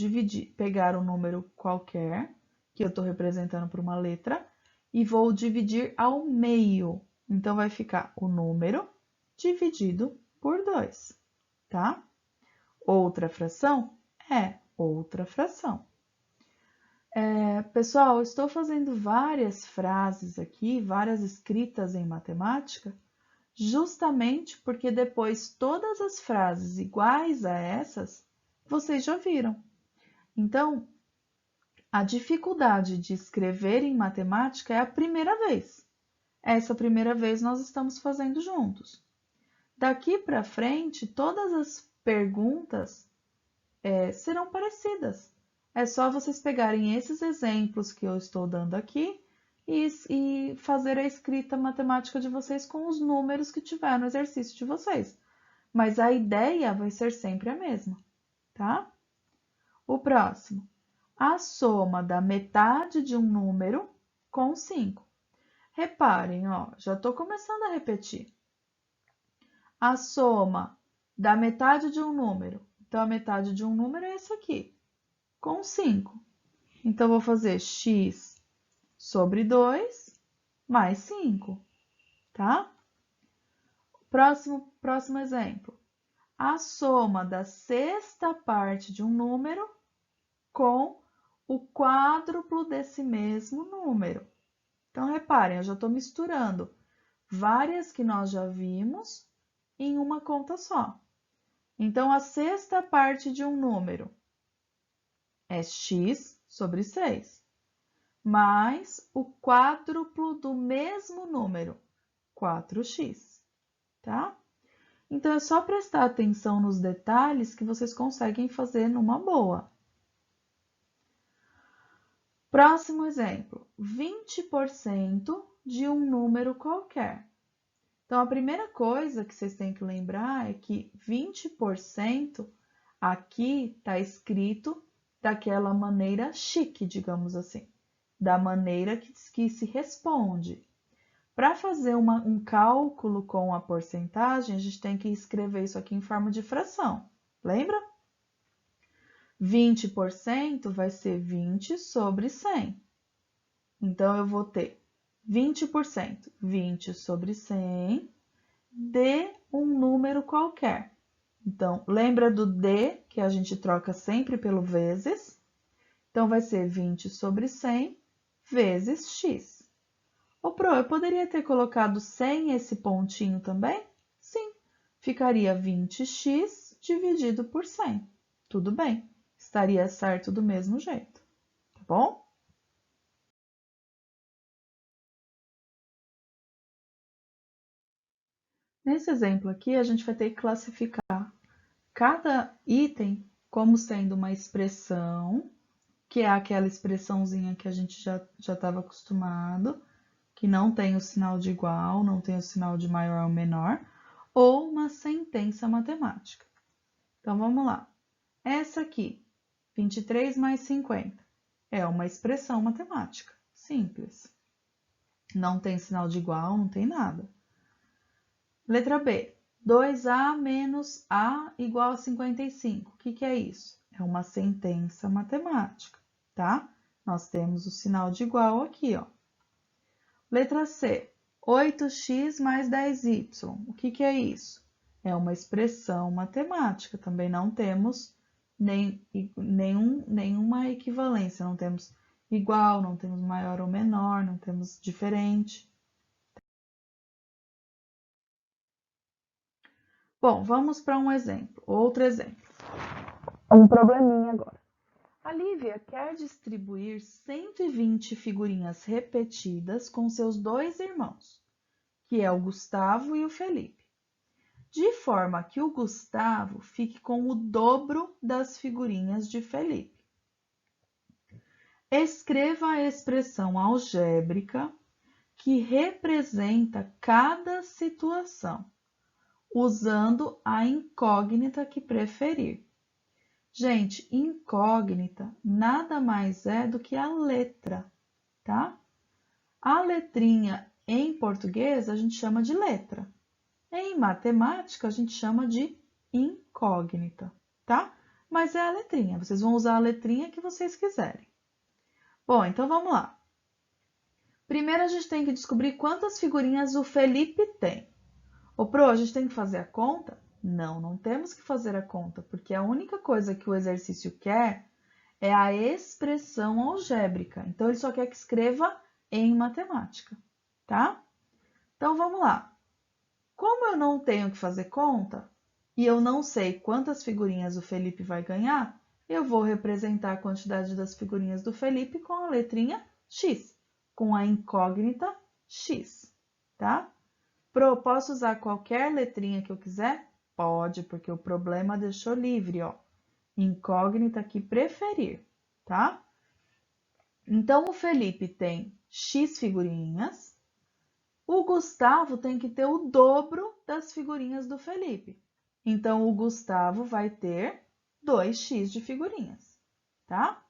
pegar um número qualquer, que eu estou representando por uma letra, e vou dividir ao meio. Então, vai ficar o número dividido por 2, tá? Outra fração? É outra fração. Pessoal, eu estou fazendo várias frases aqui, várias escritas em matemática, justamente porque depois todas as frases iguais a essas, vocês já viram. Então, a dificuldade de escrever em matemática é a primeira vez. Essa primeira vez nós estamos fazendo juntos. Daqui para frente, todas as perguntas serão parecidas. É só vocês pegarem esses exemplos que eu estou dando aqui e fazer a escrita matemática de vocês com os números que tiver no exercício de vocês. Mas a ideia vai ser sempre a mesma, tá? O próximo. A soma da metade de um número com 5. Reparem, ó, já estou começando a repetir. A soma da metade de um número. Então, a metade de um número é esse aqui, com 5. Então, vou fazer x sobre 2 mais 5, tá? Próximo exemplo. A soma da sexta parte de um número com o quádruplo desse mesmo número. Então, reparem, eu já estou misturando várias que nós já vimos em uma conta só. Então, a sexta parte de um número é x sobre 6, mais o quádruplo do mesmo número, 4x, tá? Então, é só prestar atenção nos detalhes que vocês conseguem fazer numa boa. Próximo exemplo, 20% de um número qualquer. Então, a primeira coisa que vocês têm que lembrar é que 20% aqui está escrito daquela maneira chique, digamos assim, da maneira que se responde. Para fazer um cálculo com a porcentagem, a gente tem que escrever isso aqui em forma de fração, lembra? 20% vai ser 20 sobre 100. Então, eu vou ter 20%, 20 sobre 100, de um número qualquer. Então, lembra do d, que a gente troca sempre pelo vezes? Então, vai ser 20 sobre 100 vezes x. Ô, Pro, eu poderia ter colocado sem esse pontinho também? Sim, ficaria 20x dividido por 100. Tudo bem, estaria certo do mesmo jeito, tá bom? Nesse exemplo aqui, a gente vai ter que classificar cada item como sendo uma expressão, que é aquela expressãozinha que a gente já estava acostumado, que não tem o sinal de igual, não tem o sinal de maior ou menor, ou uma sentença matemática. Então, vamos lá. Essa aqui, 23 mais 50, é uma expressão matemática, simples. Não tem sinal de igual, não tem nada. Letra B, 2A menos A igual a 55. O que é isso? É uma sentença matemática, tá? Nós temos o sinal de igual aqui, ó. Letra C, 8x mais 10y. O que é isso? É uma expressão matemática. Também não temos nenhuma equivalência. Não temos igual, não temos maior ou menor, não temos diferente. Bom, vamos para um exemplo. Outro exemplo. Um probleminha agora. A Lívia quer distribuir 120 figurinhas repetidas com seus dois irmãos, que é o Gustavo e o Felipe, de forma que o Gustavo fique com o dobro das figurinhas de Felipe. Escreva a expressão algébrica que representa cada situação, usando a incógnita que preferir. Gente, incógnita nada mais é do que a letra, tá? A letrinha em português a gente chama de letra. Em matemática a gente chama de incógnita, tá? Mas é a letrinha, vocês vão usar a letrinha que vocês quiserem. Bom, então vamos lá. Primeiro a gente tem que descobrir quantas figurinhas o Felipe tem. Ô, Pro, a gente tem que fazer a conta? Não, não temos que fazer a conta, porque a única coisa que o exercício quer é a expressão algébrica. Então, ele só quer que escreva em matemática, tá? Então, vamos lá. Como eu não tenho que fazer conta e eu não sei quantas figurinhas o Felipe vai ganhar, eu vou representar a quantidade das figurinhas do Felipe com a letrinha X, com a incógnita X, tá? Pro, posso usar qualquer letrinha que eu quiser? Pode, porque o problema deixou livre, ó. Incógnita que preferir, tá? Então, o Felipe tem X figurinhas, o Gustavo tem que ter o dobro das figurinhas do Felipe. Então, o Gustavo vai ter 2x de figurinhas, tá?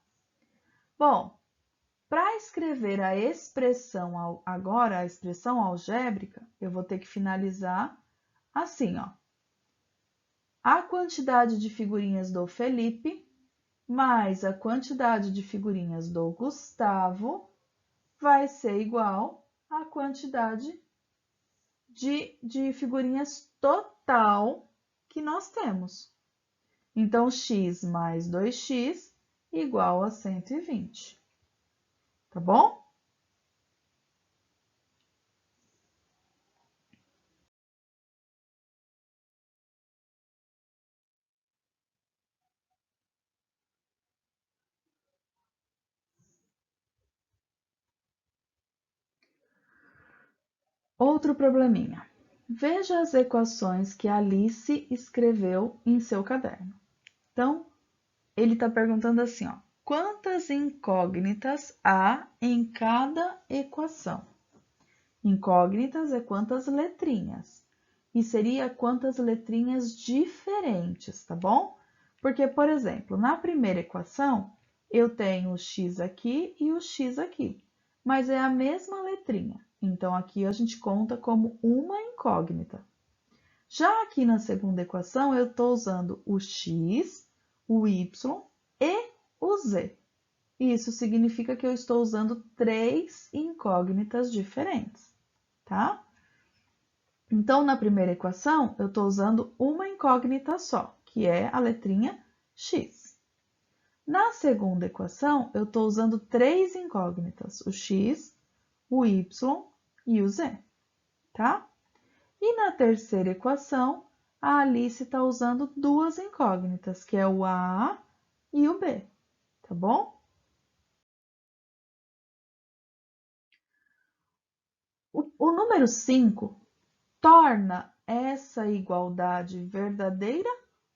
Bom, para escrever a expressão agora, a expressão algébrica, eu vou ter que finalizar assim, ó. A quantidade de figurinhas do Felipe mais a quantidade de figurinhas do Gustavo vai ser igual à quantidade de figurinhas total que nós temos. Então, x mais 2x igual a 120. Tá bom? Outro probleminha. Veja as equações que a Alice escreveu em seu caderno. Então, ele está perguntando assim, ó, quantas incógnitas há em cada equação? Incógnitas é quantas letrinhas. E seria quantas letrinhas diferentes, tá bom? Porque, por exemplo, na primeira equação, eu tenho o x aqui e o x aqui, mas é a mesma letrinha. Então, aqui a gente conta como uma incógnita. Já aqui na segunda equação, eu estou usando o x, o y e o z. Isso significa que eu estou usando 3 incógnitas diferentes, tá? Então, na primeira equação, eu estou usando uma incógnita só, que é a letrinha x. Na segunda equação, eu estou usando 3 incógnitas, o x, o y e o z, tá? E na terceira equação, a Alice está usando 2 incógnitas, que é o a e o b, tá bom? O número 5 torna essa igualdade verdadeira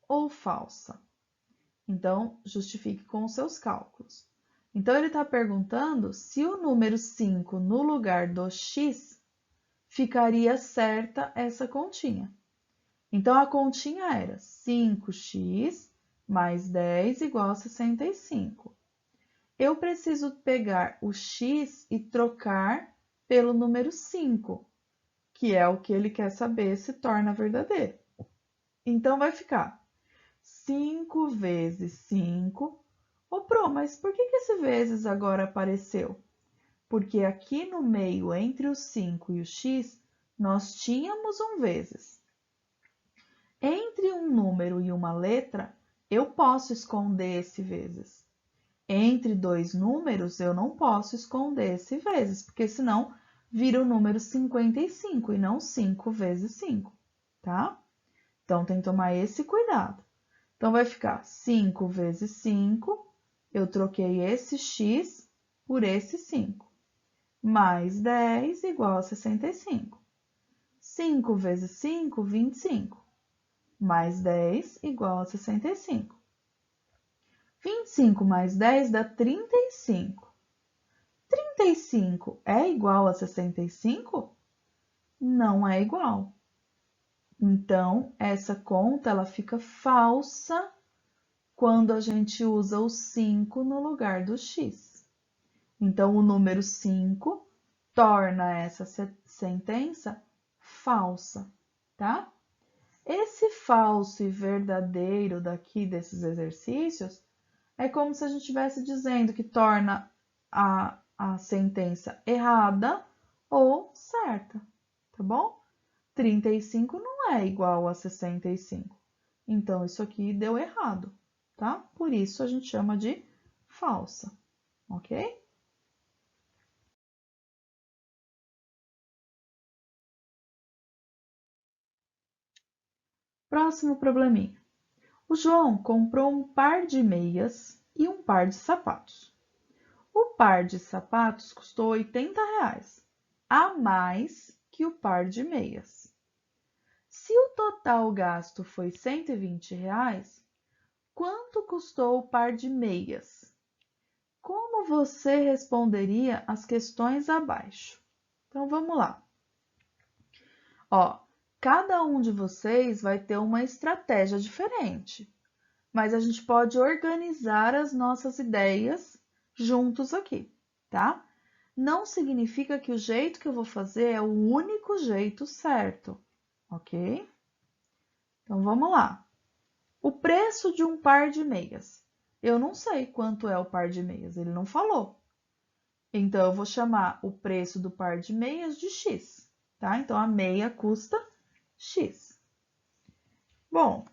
ou falsa? Então, justifique com os seus cálculos. Então, ele está perguntando se o número 5 no lugar do x ficaria certa essa continha. Então, a continha era 5x mais 10 igual a 65. Eu preciso pegar o x e trocar pelo número 5, que é o que ele quer saber se torna verdadeiro. Então, vai ficar 5 vezes 5. Ô, Pro, mas por que esse vezes agora apareceu? Porque aqui no meio, entre o 5 e o x, nós tínhamos um vezes. Entre um número e uma letra, eu posso esconder esse vezes. Entre dois números, eu não posso esconder esse vezes, porque senão vira o número 55 e não 5 vezes 5, tá? Então, tem que tomar esse cuidado. Então, vai ficar 5 vezes 5, eu troquei esse x por esse 5, mais 10 igual a 65. 5 vezes 5, 25, mais 10 igual a 65. 25 mais 10 dá 35. 35 é igual a 65? Não é igual. Então, essa conta ela fica falsa quando a gente usa o 5 no lugar do x. Então, o número 5 torna essa sentença falsa, tá? Esse falso e verdadeiro daqui desses exercícios é como se a gente estivesse dizendo que torna a sentença errada ou certa, tá bom? 35 não é igual a 65. Então, isso aqui deu errado, tá? Por isso, a gente chama de falsa, ok? Próximo probleminha. O João comprou um par de meias e um par de sapatos. O par de sapatos custou R$ 80, a mais que o par de meias. Se o total gasto foi R$ 120, quanto custou o par de meias? Como você responderia as questões abaixo? Então, vamos lá. Ó, cada um de vocês vai ter uma estratégia diferente, mas a gente pode organizar as nossas ideias juntos aqui, tá? Não significa que o jeito que eu vou fazer é o único jeito certo, ok? Então, vamos lá. O preço de um par de meias. Eu não sei quanto é o par de meias, ele não falou. Então, eu vou chamar o preço do par de meias de X, tá? Então, a meia custa X. Bom,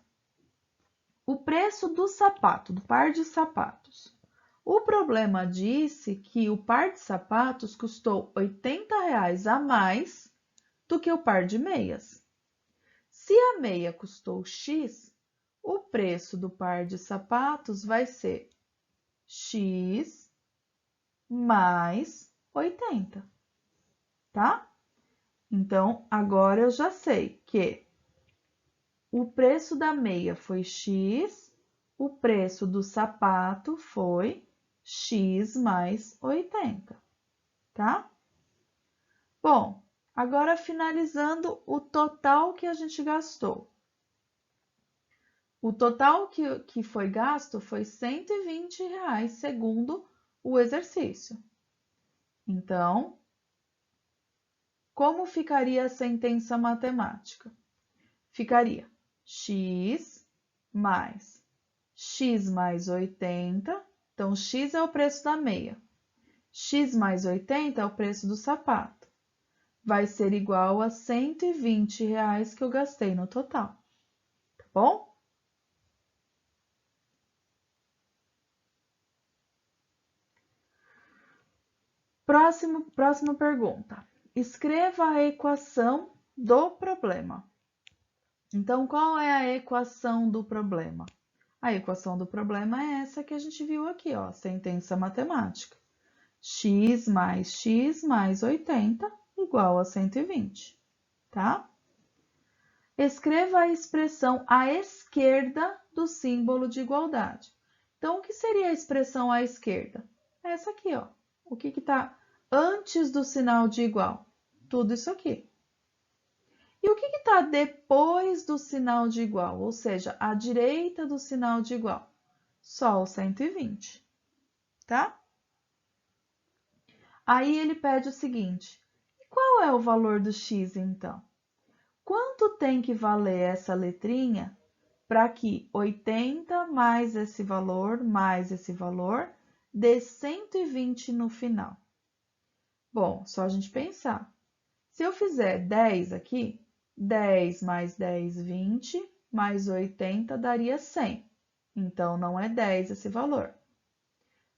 o preço do sapato, do par de sapatos. O problema disse que o par de sapatos custou R$ 80 a mais do que o par de meias. Se a meia custou X, o preço do par de sapatos vai ser X mais 80, tá? Então, agora eu já sei que o preço da meia foi X, o preço do sapato foi X mais 80, tá? Bom, agora finalizando o total que a gente gastou. O total que foi gasto foi R$ 120, segundo o exercício. Então, como ficaria a sentença matemática? Ficaria x mais 80. Então, x é o preço da meia. X mais 80 é o preço do sapato. Vai ser igual a R$ 120 que eu gastei no total. Tá bom? Próxima pergunta. Escreva a equação do problema. Então, qual é a equação do problema? A equação do problema é essa que a gente viu aqui, ó, sentença matemática. X mais 80 igual a 120, tá? Escreva a expressão à esquerda do símbolo de igualdade. Então, o que seria a expressão à esquerda? Essa aqui, ó. O que está antes do sinal de igual? Tudo isso aqui. E o que está depois do sinal de igual? Ou seja, à direita do sinal de igual? Só o 120, tá? Aí ele pede o seguinte: e qual é o valor do x, então? Quanto tem que valer essa letrinha para que 80 mais esse valor dê 120 no final? Bom, só a gente pensar. Se eu fizer 10 aqui, 10 mais 10, 20, mais 80 daria 100. Então, não é 10 esse valor.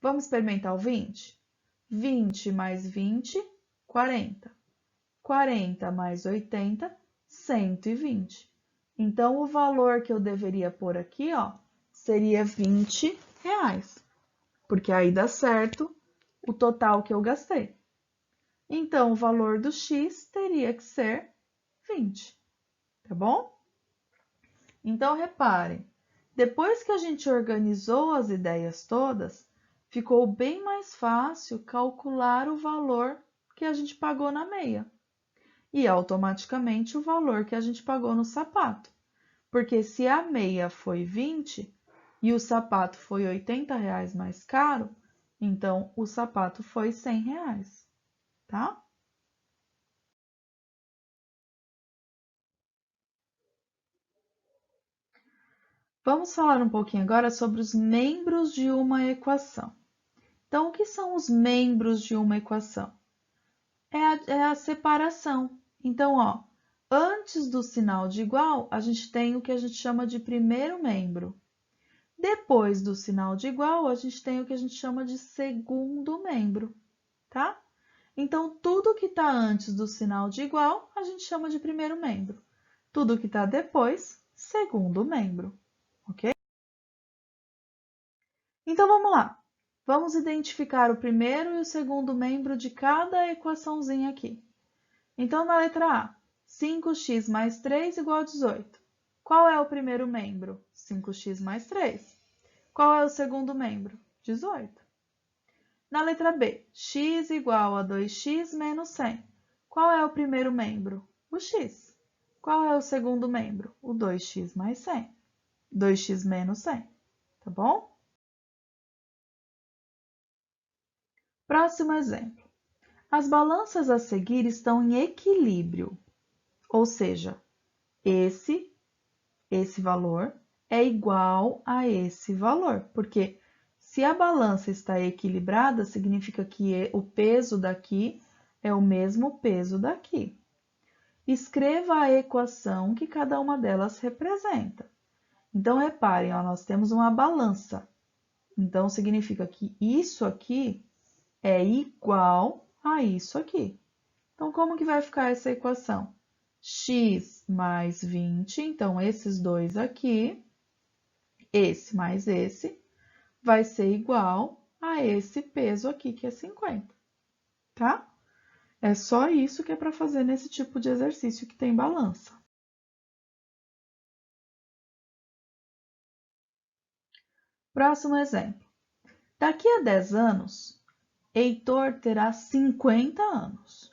Vamos experimentar o 20? 20 mais 20, 40. 40 mais 80, 120. Então, o valor que eu deveria pôr aqui, ó, seria R$ 20, porque aí dá certo o total que eu gastei. Então, o valor do x teria que ser 20, tá bom? Então, reparem, depois que a gente organizou as ideias todas, ficou bem mais fácil calcular o valor que a gente pagou na meia e automaticamente o valor que a gente pagou no sapato. Porque se a meia foi 20 e o sapato foi R$ 80 mais caro, então o sapato foi R$ 100, tá? Vamos falar um pouquinho agora sobre os membros de uma equação. Então, o que são os membros de uma equação? É a separação. Então, ó, antes do sinal de igual, a gente tem o que a gente chama de primeiro membro. Depois do sinal de igual, a gente tem o que a gente chama de segundo membro, tá? Então, tudo que está antes do sinal de igual, a gente chama de primeiro membro. Tudo que está depois, segundo membro, ok? Então, vamos lá. Vamos identificar o primeiro e o segundo membro de cada equaçãozinha aqui. Então, na letra A, 5x mais 3 igual a 18. Qual é o primeiro membro? 5x mais 3. Qual é o segundo membro? 18. Na letra B, x igual a 2x menos 100. Qual é o primeiro membro? O x. Qual é o segundo membro? O 2x mais 100. 2x menos 100, tá bom? Próximo exemplo. As balanças a seguir estão em equilíbrio, ou seja, esse valor é igual a esse valor, porque se a balança está equilibrada, significa que o peso daqui é o mesmo peso daqui. Escreva a equação que cada uma delas representa. Então, reparem, ó, nós temos uma balança. Então, significa que isso aqui é igual a isso aqui. Então, como que vai ficar essa equação? X mais 20, então esses dois aqui, esse mais esse, vai ser igual a esse peso aqui, que é 50, tá? É só isso que é para fazer nesse tipo de exercício que tem balança. Próximo exemplo. Daqui a 10 anos, Heitor terá 50 anos.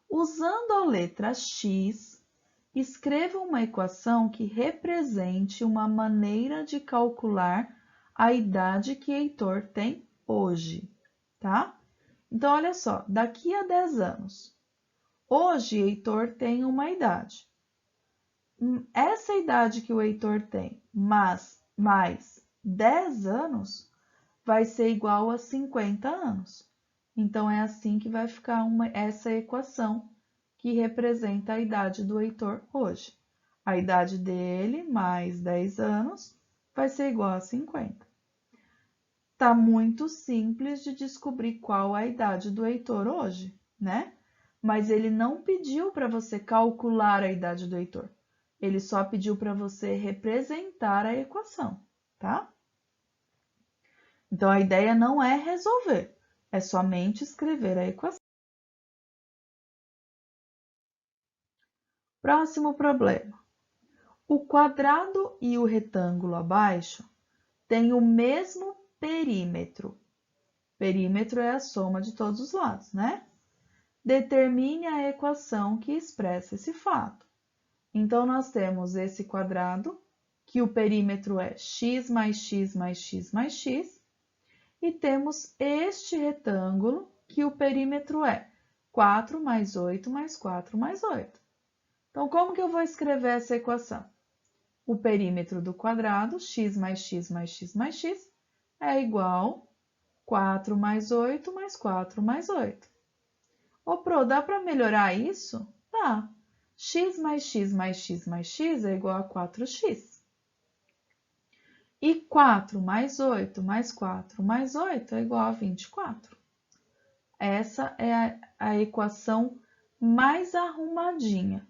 Usando a letra X, escreva uma equação que represente uma maneira de calcular a idade que Heitor tem hoje, tá? Então, olha só, daqui a 10 anos. Hoje, Heitor tem uma idade. Essa idade que o Heitor tem, mas mais 10 anos, vai ser igual a 50 anos. Então, é assim que vai ficar essa equação que representa a idade do Heitor hoje. A idade dele mais 10 anos vai ser igual a 50. Tá muito simples de descobrir qual a idade do Heitor hoje, né? Mas ele não pediu para você calcular a idade do Heitor. Ele só pediu para você representar a equação, tá? Então, a ideia não é resolver, é somente escrever a equação. Próximo problema. O quadrado e o retângulo abaixo têm o mesmo perímetro. Perímetro é a soma de todos os lados, né? Determine a equação que expressa esse fato. Então, nós temos esse quadrado, que o perímetro é x mais x mais x mais x, e temos este retângulo, que o perímetro é 4 mais 8 mais 4 mais 8. Então, como que eu vou escrever essa equação? O perímetro do quadrado, x mais x mais x mais x, é igual a 4 mais 8 mais 4 mais 8. Ô, Pro, dá para melhorar isso? Dá. X mais x mais x mais x é igual a 4x. E 4 mais 8 mais 4 mais 8 é igual a 24. Essa é a equação mais arrumadinha.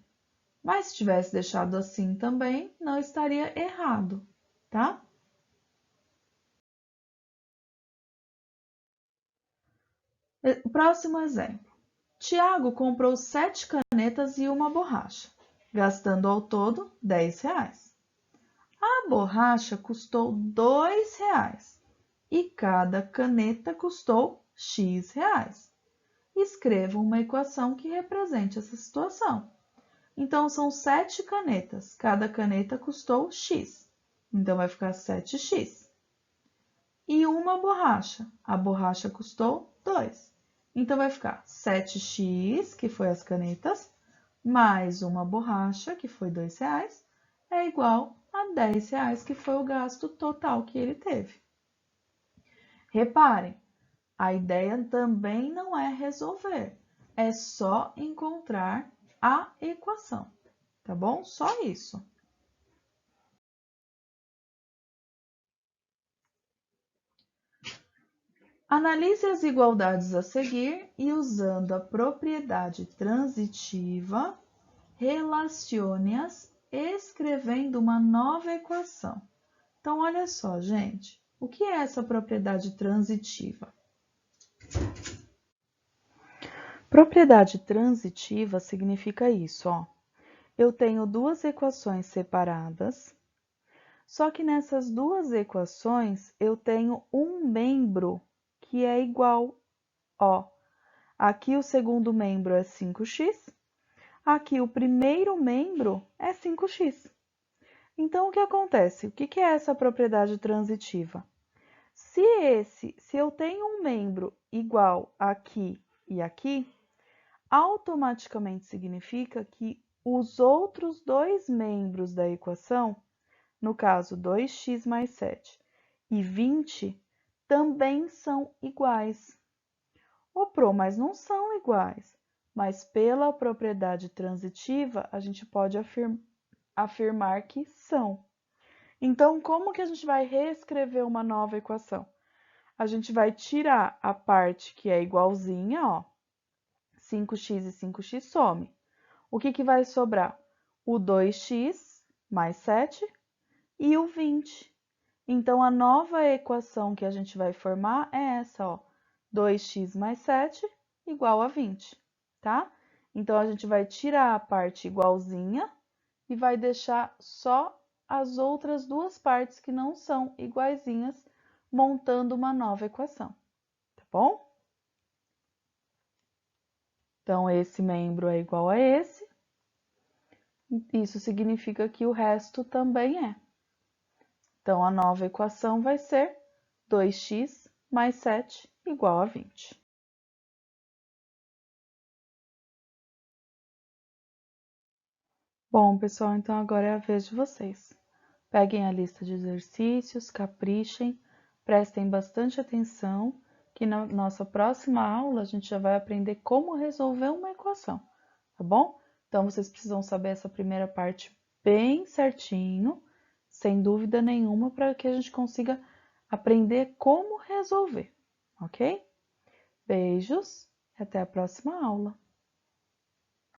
Mas se tivesse deixado assim também, não estaria errado, tá? Próximo exemplo. Tiago comprou 7 canetas e uma borracha, gastando ao todo R$ 10. A borracha custou R$ 2 e cada caneta custou X reais. Escreva uma equação que represente essa situação. Então, são 7 canetas, cada caneta custou X, então vai ficar 7x. E uma borracha, a borracha custou 2, então vai ficar 7x, que foi as canetas, mais uma borracha, que foi R$ 2, é igual a R$ 10, que foi o gasto total que ele teve. Reparem, a ideia também não é resolver, é só encontrar a equação, tá bom? Só isso. Analise as igualdades a seguir e, usando a propriedade transitiva, relacione-as escrevendo uma nova equação. Então, olha só, gente, o que é essa propriedade transitiva? Propriedade transitiva significa isso, ó. Eu tenho duas equações separadas, só que nessas duas equações eu tenho um membro que é igual, ó. Aqui o segundo membro é 5x, aqui o primeiro membro é 5x. Então, o que acontece? O que é essa propriedade transitiva? Se eu tenho um membro igual aqui e aqui, automaticamente significa que os outros dois membros da equação, no caso 2x mais 7 e 20, também são iguais. Ô, Pro, mas não são iguais. Mas pela propriedade transitiva, a gente pode afirmar que são. Então, como que a gente vai reescrever uma nova equação? A gente vai tirar a parte que é igualzinha, ó, 5x e 5x some. O que vai sobrar? O 2x mais 7 e o 20. Então, a nova equação que a gente vai formar é essa, ó, 2x mais 7 igual a 20, tá? Então, a gente vai tirar a parte igualzinha e vai deixar só as outras duas partes que não são iguaizinhas, montando uma nova equação, tá bom? Então, esse membro é igual a esse. Isso significa que o resto também é. Então, a nova equação vai ser 2x mais 7 igual a 20. Bom, pessoal, então agora é a vez de vocês. Peguem a lista de exercícios, caprichem, prestem bastante atenção, que na nossa próxima aula a gente já vai aprender como resolver uma equação, tá bom? Então, vocês precisam saber essa primeira parte bem certinho, sem dúvida nenhuma, para que a gente consiga aprender como resolver, ok? Beijos e até a próxima aula!